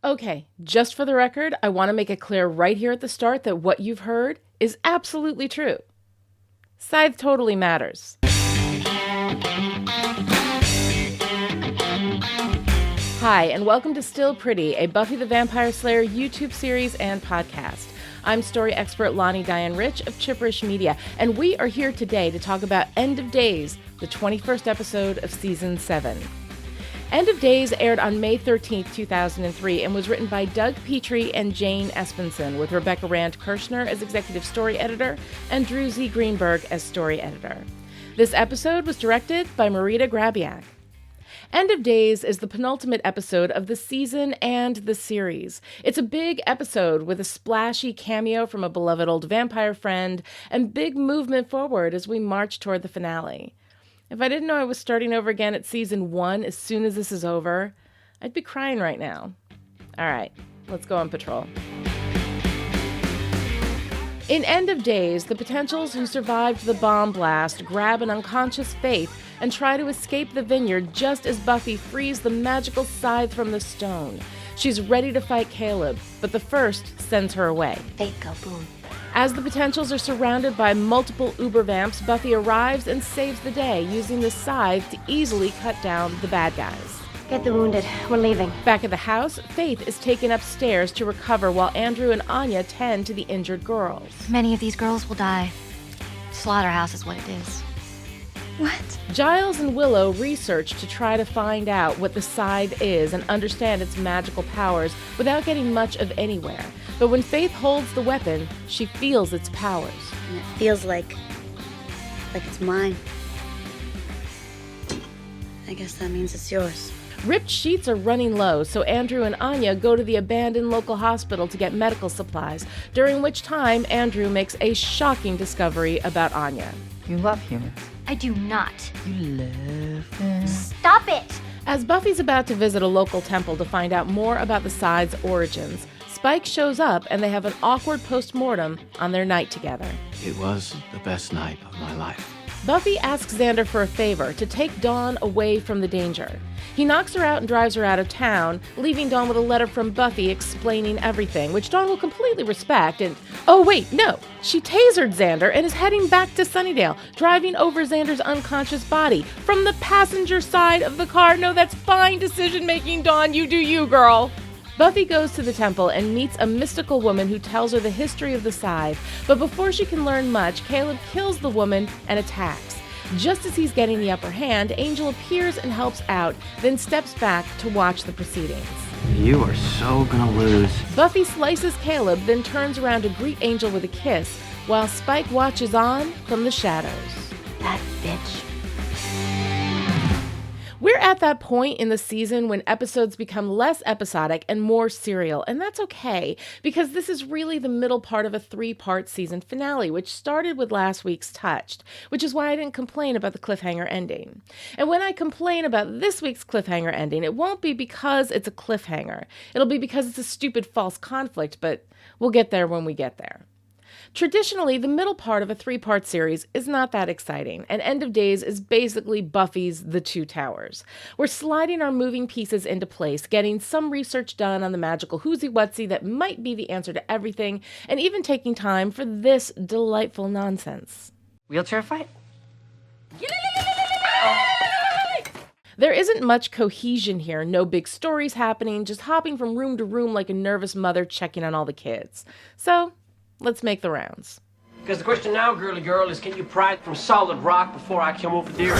Okay, just for the record, I want to make it clear right here at the start that what you've heard is absolutely true. Scythe totally matters. Hi, and welcome to Still Pretty, a Buffy the Vampire Slayer YouTube series and podcast. I'm story expert Lani Diane Rich of Chipperish Media, and we are here today to talk about End of Days, the 21st episode of Season 7. End of Days aired on May 13, 2003, and was written by Doug Petrie and Jane Espenson, with Rebecca Rand Kirshner as executive story editor and Drew Z. Greenberg as story editor. This episode was directed by Marita Grabiak. End of Days is the penultimate episode of the season and the series. It's a big episode with a splashy cameo from a beloved old vampire friend and big movement forward as we march toward the finale. If I didn't know I was starting over again at season 1 as soon as this is over, I'd be crying right now. All right, let's go on patrol. In End of Days, the Potentials who survived the bomb blast grab an unconscious Faith and try to escape the vineyard just as Buffy frees the magical scythe from the stone. She's ready to fight Caleb, but the first sends her away. Fate go boom. As the Potentials are surrounded by multiple uber vamps, Buffy arrives and saves the day, using the scythe to easily cut down the bad guys. Get the wounded. We're leaving. Back at the house, Faith is taken upstairs to recover while Andrew and Anya tend to the injured girls. Many of these girls will die. Slaughterhouse is what it is. What? Giles and Willow research to try to find out what the scythe is and understand its magical powers without getting much of anywhere. But when Faith holds the weapon, she feels its powers. And it feels like it's mine. I guess that means it's yours. Ripped sheets are running low, so Andrew and Anya go to the abandoned local hospital to get medical supplies, during which time Andrew makes a shocking discovery about Anya. You love humans. I do not. You love them. Stop it! As Buffy's about to visit a local temple to find out more about the scythe's origins, Spike shows up and they have an awkward post-mortem on their night together. It was the best night of my life. Buffy asks Xander for a favor, to take Dawn away from the danger. He knocks her out and drives her out of town, leaving Dawn with a letter from Buffy explaining everything, which Dawn will completely respect and... Oh wait, no! She tasered Xander and is heading back to Sunnydale, driving over Xander's unconscious body from the passenger side of the car. No, that's fine decision-making, Dawn. You do you, girl! Buffy goes to the temple and meets a mystical woman who tells her the history of the scythe, but before she can learn much, Caleb kills the woman and attacks. Just as he's getting the upper hand, Angel appears and helps out, then steps back to watch the proceedings. You are so gonna lose. Buffy slices Caleb, then turns around to greet Angel with a kiss, while Spike watches on from the shadows. That bitch. We're at that point in the season when episodes become less episodic and more serial, and that's okay, because this is really the middle part of a 3-part season finale, which started with last week's Touched, which is why I didn't complain about the cliffhanger ending. And when I complain about this week's cliffhanger ending, it won't be because it's a cliffhanger. It'll be because it's a stupid false conflict, but we'll get there when we get there. Traditionally, the middle part of a 3-part series is not that exciting, and End of Days is basically Buffy's The Two Towers. We're sliding our moving pieces into place, getting some research done on the magical whoozy-whatsy that might be the answer to everything, and even taking time for this delightful nonsense. Wheelchair fight? There isn't much cohesion here, no big stories happening, just hopping from room to room like a nervous mother checking on all the kids. So, let's make the rounds. Because the question now, girly girl, is can you pry it from solid rock before I come over dear?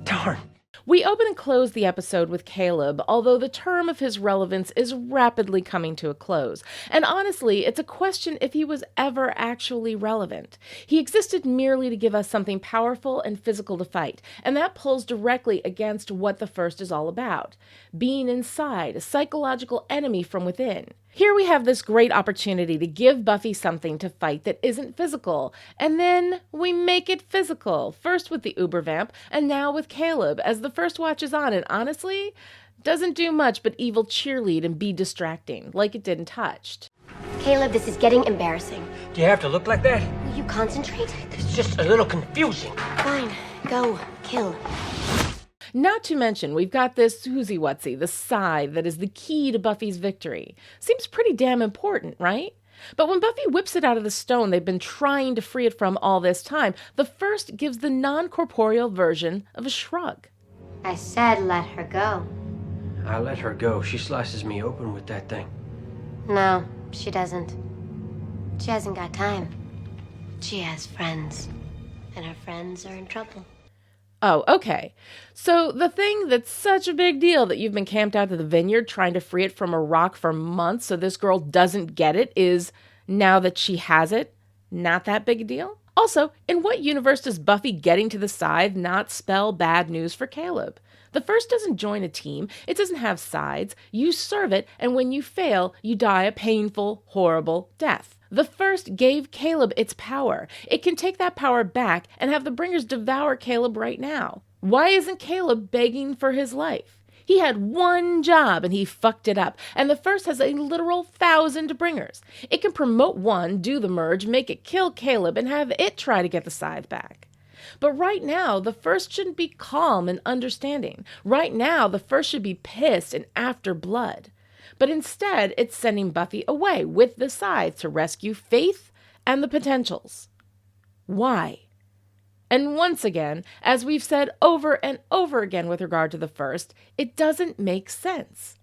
Darn. We open and close the episode with Caleb, although the term of his relevance is rapidly coming to a close. And honestly, it's a question if he was ever actually relevant. He existed merely to give us something powerful and physical to fight, and that pulls directly against what the first is all about. Being inside, a psychological enemy from within. Here we have this great opportunity to give Buffy something to fight that isn't physical, and then we make it physical, first with the Uber Vamp, and now with Caleb, as the first watches on, and honestly, doesn't do much but evil cheerlead and be distracting, like it did in Touched. Caleb, this is getting embarrassing. Do you have to look like that? Will you concentrate? It's just a little confusing. Fine. Go. Kill. Not to mention, we've got this whoozy-whatsy, the scythe that is the key to Buffy's victory. Seems pretty damn important, right? But when Buffy whips it out of the stone they've been trying to free it from all this time, the first gives the non-corporeal version of a shrug. I said let her go. I let her go. She slices me open with that thing. No, she doesn't. She hasn't got time. She has friends. And her friends are in trouble. Oh, okay. So the thing that's such a big deal that you've been camped out to the vineyard trying to free it from a rock for months so this girl doesn't get it is, now that she has it, not that big a deal? Also, in what universe does Buffy getting to the scythe not spell bad news for Caleb? The first doesn't join a team, it doesn't have sides, you serve it, and when you fail, you die a painful, horrible death. The first gave Caleb its power. It can take that power back and have the Bringers devour Caleb right now. Why isn't Caleb begging for his life? He had one job and he fucked it up, and the first has a literal 1,000 Bringers. It can promote one, do the merge, make it kill Caleb, and have it try to get the scythe back. But right now, the first shouldn't be calm and understanding. Right now, the first should be pissed and after blood. But instead, it's sending Buffy away with the scythe to rescue Faith and the Potentials. Why? And once again, as we've said over and over again with regard to the first, it doesn't make sense.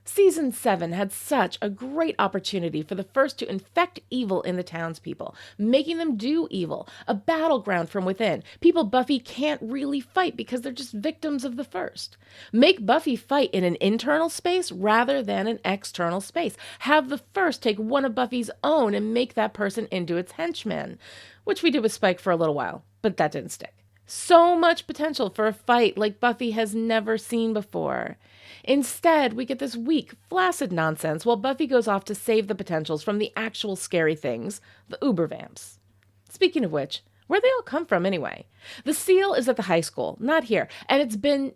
Season 7 had such a great opportunity for the first to infect evil in the townspeople, making them do evil, a battleground from within, people Buffy can't really fight because they're just victims of the first. Make Buffy fight in an internal space rather than an external space. Have the first take one of Buffy's own and make that person into its henchman, which we did with Spike for a little while, but that didn't stick. So much potential for a fight like Buffy has never seen before. Instead, we get this weak, flaccid nonsense while Buffy goes off to save the Potentials from the actual scary things, the Ubervamps. Speaking of which, where'd they all come from anyway? The seal is at the high school, not here, and it's been,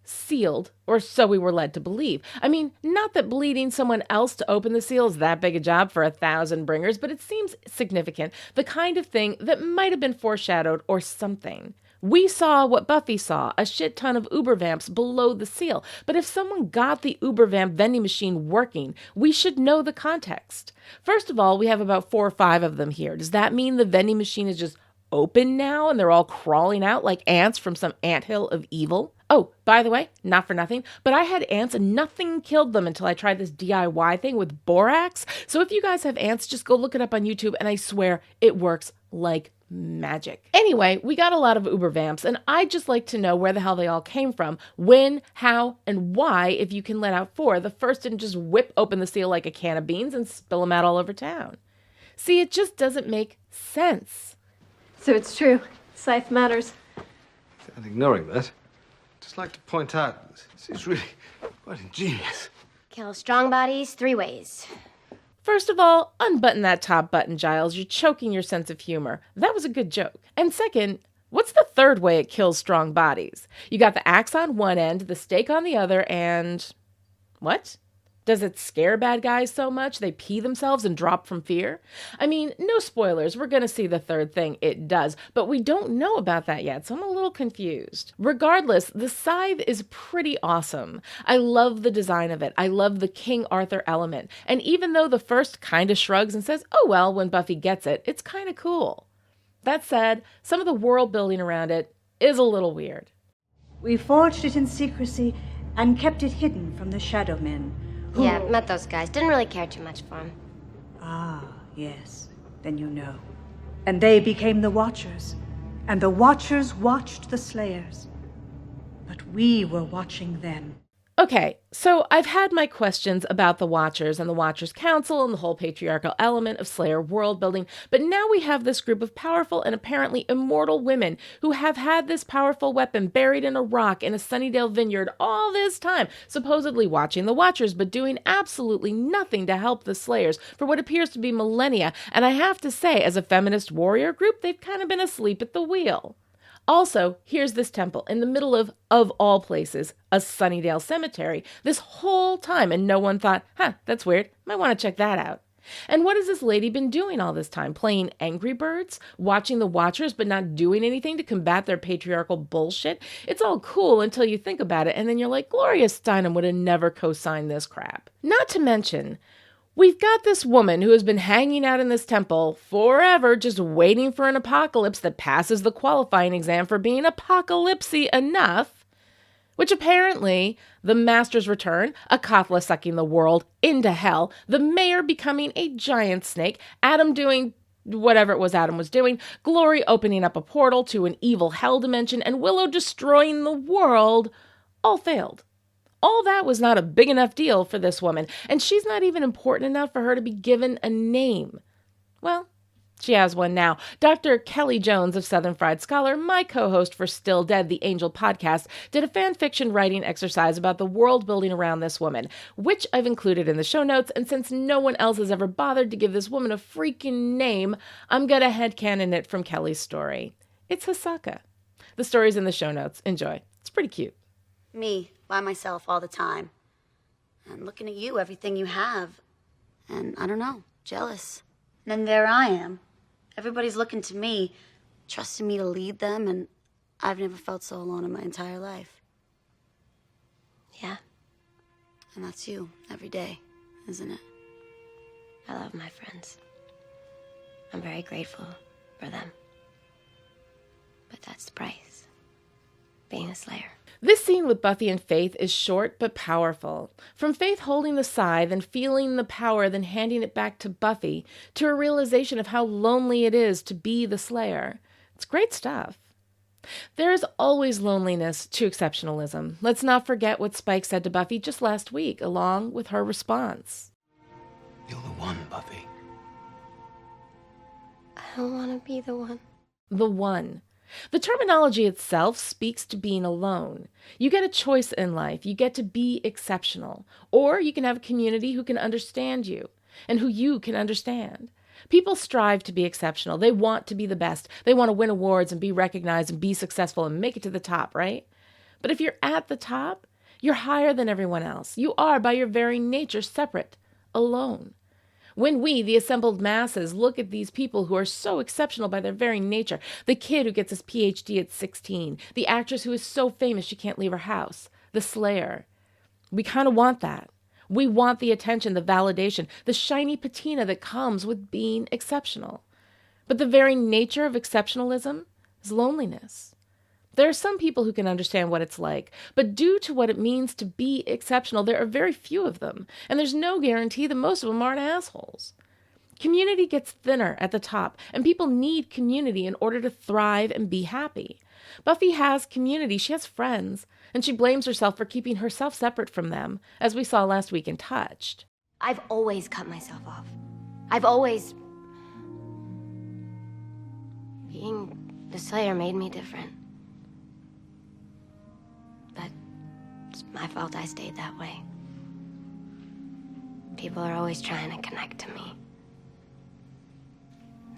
sealed, or so we were led to believe. I mean, not that bleeding someone else to open the seal is that big a job for 1,000 Bringers, but it seems significant, the kind of thing that might have been foreshadowed or something. We saw what Buffy saw, a shit ton of Ubervamps below the seal. But if someone got the Ubervamp vending machine working, we should know the context. First of all, we have about 4 or 5 of them here. Does that mean the vending machine is just open now and they're all crawling out like ants from some anthill of evil? Oh, by the way, not for nothing, but I had ants and nothing killed them until I tried this DIY thing with borax. So if you guys have ants, just go look it up on YouTube and I swear it works like magic. Anyway, we got a lot of Ubervamps, and I'd just like to know where the hell they all came from, when, how, and why, if you can let out 4. The first didn't just whip open the seal like a can of beans and spill them out all over town. See, it just doesn't make sense. So it's true. Scythe matters. And ignoring that, I'd just like to point out, it's really quite ingenious. Kill strong bodies 3 ways. First of all, unbutton that top button, Giles. You're choking your sense of humor. That was a good joke. And second, what's the third way it kills strong bodies? You got the axe on one end, the stake on the other, and... what? Does it scare bad guys so much they pee themselves and drop from fear? I mean, no spoilers, we're gonna see the third thing it does, but we don't know about that yet, so I'm a little confused. Regardless, the scythe is pretty awesome. I love the design of it. I love the King Arthur element. And even though the first kind of shrugs and says, oh well, when Buffy gets it, it's kind of cool. That said, some of the world building around it is a little weird. We forged it in secrecy and kept it hidden from the Shadow Men. Yeah, met those guys. Didn't really care too much for them. Ah, yes. Then you know. And they became the Watchers. And the Watchers watched the Slayers. But we were watching them. Okay, so I've had my questions about the Watchers and the Watchers Council and the whole patriarchal element of Slayer world building, but now we have this group of powerful and apparently immortal women who have had this powerful weapon buried in a rock in a Sunnydale vineyard all this time, supposedly watching the Watchers, but doing absolutely nothing to help the Slayers for what appears to be millennia, and I have to say, as a feminist warrior group, they've kind of been asleep at the wheel. Also, here's this temple in the middle of all places, a Sunnydale cemetery, this whole time, and no one thought, that's weird, might want to check that out. And what has this lady been doing all this time? Playing Angry Birds? Watching the Watchers but not doing anything to combat their patriarchal bullshit? It's all cool until you think about it, and then you're like, Gloria Steinem would have never co-signed this crap. Not to mention, we've got this woman who has been hanging out in this temple forever just waiting for an apocalypse that passes the qualifying exam for being apocalypsy enough, which apparently the Master's return, Akathala sucking the world into hell, the mayor becoming a giant snake, Adam doing whatever it was Adam was doing, Glory opening up a portal to an evil hell dimension, and Willow destroying the world, all failed. All that was not a big enough deal for this woman, and she's not even important enough for her to be given a name. Well, she has one now. Dr. Kelly Jones of Southern Fried Scholar, my co-host for Still Dead, the Angel podcast, did a fan fiction writing exercise about the world building around this woman, which I've included in the show notes, and since no one else has ever bothered to give this woman a freaking name, I'm gonna headcanon it from Kelly's story. It's Hisaka. The story's in the show notes. Enjoy. It's pretty cute. Me, by myself all the time. And looking at you, everything you have. And I don't know, jealous. And then there I am. Everybody's looking to me, trusting me to lead them, and I've never felt so alone in my entire life. Yeah, And that's you, every day, isn't it? I love my friends. I'm very grateful for them. But that's the price. Being a Slayer. This scene with Buffy and Faith is short but powerful. From Faith holding the scythe and feeling the power, then handing it back to Buffy, to a realization of how lonely it is to be the Slayer. It's great stuff. There is always loneliness to exceptionalism. Let's not forget what Spike said to Buffy just last week, along with her response. You're the one, Buffy. I don't want to be the one. The one. The terminology itself speaks to being alone. You get a choice in life. You get to be exceptional. Or you can have a community who can understand you and who you can understand. People strive to be exceptional. They want to be the best. They want to win awards and be recognized and be successful and make it to the top, right? But if you're at the top, you're higher than everyone else. You are, by your very nature, separate, alone. When we, the assembled masses, look at these people who are so exceptional by their very nature, the kid who gets his PhD at 16, the actress who is so famous she can't leave her house, the Slayer, we kind of want that. We want the attention, the validation, the shiny patina that comes with being exceptional. But the very nature of exceptionalism is loneliness. There are some people who can understand what it's like, but due to what it means to be exceptional, there are very few of them, and there's no guarantee that most of them aren't assholes. Community gets thinner at the top, and people need community in order to thrive and be happy. Buffy has community, she has friends, and she blames herself for keeping herself separate from them, as we saw last week in Touched. I've always cut myself off. I've always... Being the Slayer made me different. But it's my fault I stayed that way. People are always trying to connect to me.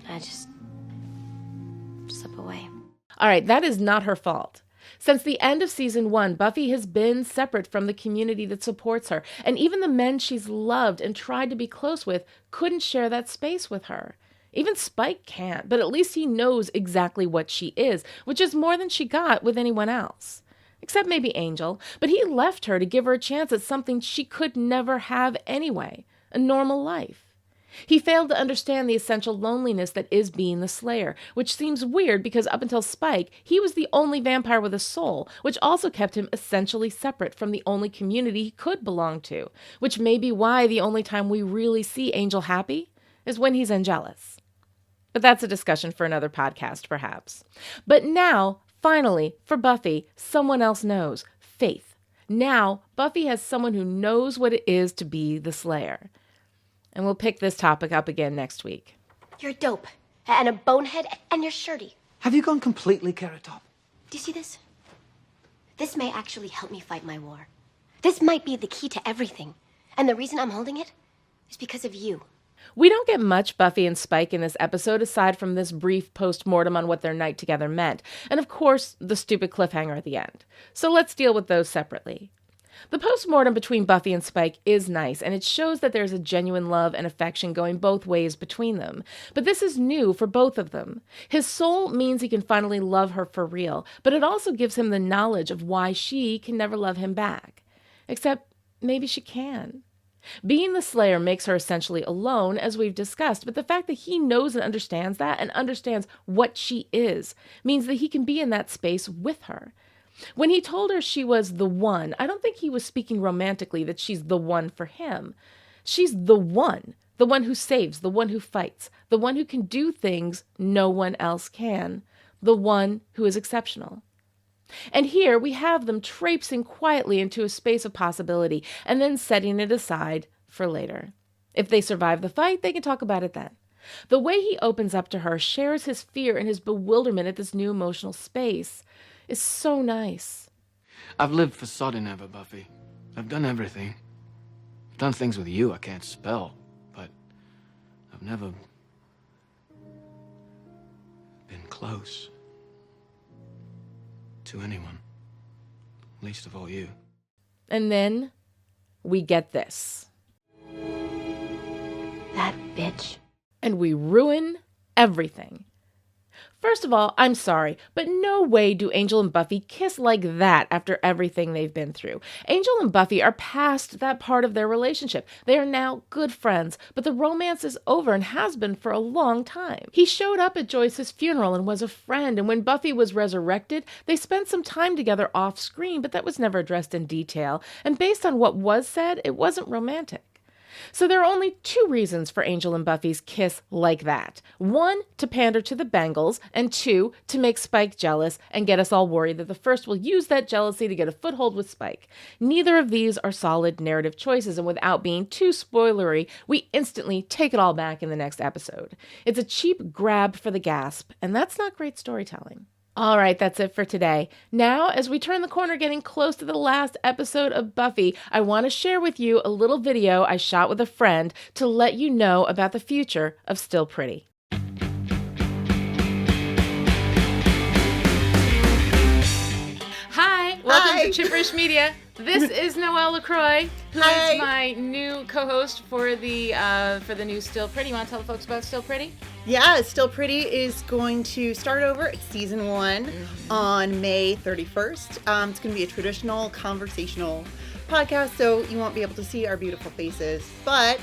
I just slip away. All right, that is not her fault. Since the end of season 1, Buffy has been separate from the community that supports her, and even the men she's loved and tried to be close with couldn't share that space with her. Even Spike can't, but at least he knows exactly what she is, which is more than she got with anyone else. Except maybe Angel, but he left her to give her a chance at something she could never have anyway, a normal life. He failed to understand the essential loneliness that is being the Slayer, which seems weird because up until Spike, he was the only vampire with a soul, which also kept him essentially separate from the only community he could belong to, which may be why the only time we really see Angel happy is when he's Angelus. But that's a discussion for another podcast, perhaps. But now, finally, for Buffy, someone else knows. Faith. Now, Buffy has someone who knows what it is to be the Slayer. And we'll pick this topic up again next week. You're dope, and a bonehead, and you're shirty. Have you gone completely Carrot Top? Do you see this? This may actually help me fight my war. This might be the key to everything. And the reason I'm holding it is because of you. We don't get much Buffy and Spike in this episode aside from this brief post-mortem on what their night together meant. And of course, the stupid cliffhanger at the end. So let's deal with those separately. The postmortem between Buffy and Spike is nice, and it shows that there's a genuine love and affection going both ways between them. But this is new for both of them. His soul means he can finally love her for real, but it also gives him the knowledge of why she can never love him back. Except maybe she can. Being the Slayer makes her essentially alone, as we've discussed, but the fact that he knows and understands that and understands what she is means that he can be in that space with her. When he told her she was the one, I don't think he was speaking romantically that she's the one for him. She's the one who saves, the one who fights, the one who can do things no one else can, the one who is exceptional. And here we have them traipsing quietly into a space of possibility and then setting it aside for later. If they survive the fight, they can talk about it then. The way he opens up to her, shares his fear and his bewilderment at this new emotional space, is so nice. I've lived for sodden ever, Buffy. I've done everything. I've done things with you I can't spell, but I've never been close to anyone, least of all you. And then we get this. That bitch. And we ruin everything. First of all, I'm sorry, but no way do Angel and Buffy kiss like that after everything they've been through. Angel and Buffy are past that part of their relationship. They are now good friends, but the romance is over and has been for a long time. He showed up at Joyce's funeral and was a friend, and when Buffy was resurrected, they spent some time together off screen, but that was never addressed in detail, and based on what was said, it wasn't romantic. So there are only two reasons for Angel and Buffy's kiss like that. One, to pander to the Bengals, and two, to make Spike jealous and get us all worried that the first will use that jealousy to get a foothold with Spike. Neither of these are solid narrative choices, and without being too spoilery, we instantly take it all back in the next episode. It's a cheap grab for the gasp, and that's not great storytelling. All right, that's it for today. Now, as we turn the corner getting close to the last episode of Buffy, I want to share with you a little video I shot with a friend to let you know about the future of Still Pretty. Hi, welcome to Chipperish Media. This is Noelle LACROIX, who is my new co-host for the new Still Pretty. You want to tell the folks about Still Pretty? Yeah, Still Pretty is going to start over season 1 on May 31st. It's going to be a traditional conversational podcast, so you won't be able to see our beautiful faces, but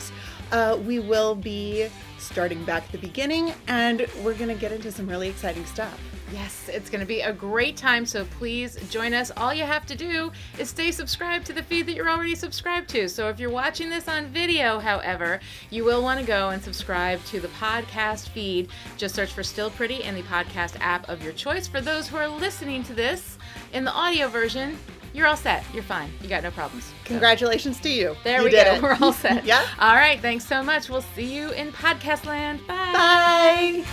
we will be starting back at the beginning, and we're going to get into some really exciting stuff. Yes, it's going to be a great time, so please join us. All you have to do is stay subscribed to the feed that you're already subscribed to. So if you're watching this on video, however, you will want to go and subscribe to the podcast feed. Just search for Still Pretty in the podcast app of your choice. For those who are listening to this in the audio version, you're all set. You're fine. You got no problems. Congratulations to you. There we go. We're all set. Yeah. All right. Thanks so much. We'll see you in podcast land. Bye. Bye.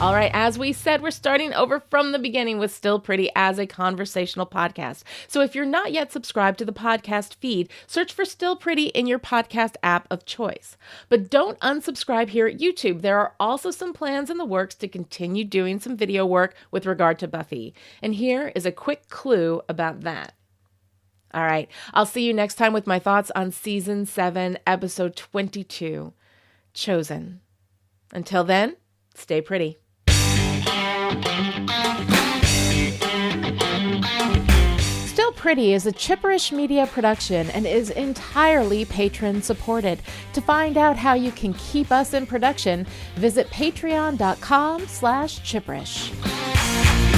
All right, as we said, we're starting over from the beginning with Still Pretty as a conversational podcast. So if you're not yet subscribed to the podcast feed, search for Still Pretty in your podcast app of choice. But don't unsubscribe here at YouTube. There are also some plans in the works to continue doing some video work with regard to Buffy. And here is a quick clue about that. All right, I'll see you next time with my thoughts on Season 7, Episode 22, Chosen. Until then, stay pretty. Still Pretty is a Chipperish media production and is entirely patron-supported. To find out how you can keep us in production, visit patreon.com/Chipperish.